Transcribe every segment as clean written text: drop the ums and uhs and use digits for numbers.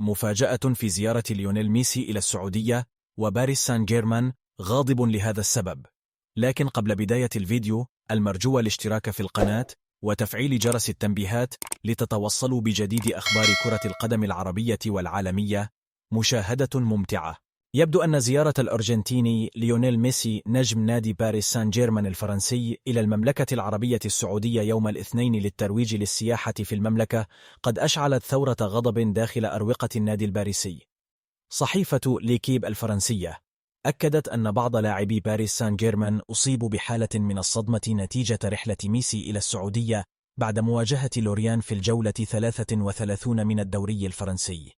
مفاجأة في زيارة ليونيل ميسي إلى السعودية، وباريس سان جيرمان غاضب لهذا السبب. لكن قبل بداية الفيديو المرجو الاشتراك في القناة وتفعيل جرس التنبيهات لتتوصلوا بجديد أخبار كرة القدم العربية والعالمية. مشاهدة ممتعة. يبدو أن زيارة الأرجنتيني ليونيل ميسي نجم نادي باريس سان جيرمان الفرنسي إلى المملكة العربية السعودية يوم الاثنين للترويج للسياحة في المملكة قد أشعلت ثورة غضب داخل أروقة النادي الباريسي. صحيفة ليكيب الفرنسية أكدت أن بعض لاعبي باريس سان جيرمان أصيبوا بحالة من الصدمة نتيجة رحلة ميسي إلى السعودية بعد مواجهة لوريان في الجولة 33 من الدوري الفرنسي.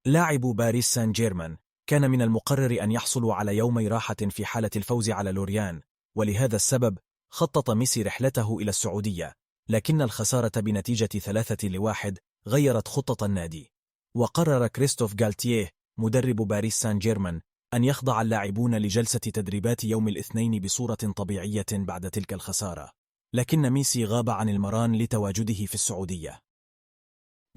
لاعب باريس سان جيرمان كان من المقرر أن يحصلوا على يومي راحة في حالة الفوز على لوريان، ولهذا السبب خطط ميسي رحلته إلى السعودية، لكن الخسارة بنتيجة 3-1 غيرت خطة النادي. وقرر كريستوف غالتيه مدرب باريس سان جيرمان أن يخضع اللاعبون لجلسة تدريبات يوم الاثنين بصورة طبيعية بعد تلك الخسارة، لكن ميسي غاب عن المران لتواجده في السعودية.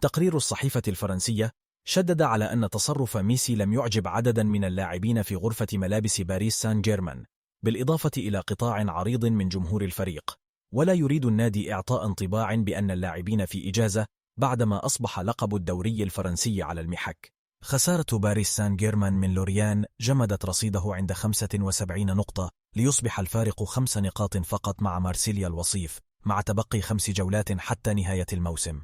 تقرير الصحيفة الفرنسية شدد على أن تصرف ميسي لم يعجب عددا من اللاعبين في غرفة ملابس باريس سان جيرمان، بالإضافة إلى قطاع عريض من جمهور الفريق، ولا يريد النادي إعطاء انطباع بأن اللاعبين في إجازة بعدما أصبح لقب الدوري الفرنسي على المحك. خسارة باريس سان جيرمان من لوريان جمدت رصيده عند 75 نقطة، ليصبح الفارق 5 نقاط فقط مع مارسيليا الوصيف، مع تبقي 5 جولات حتى نهاية الموسم.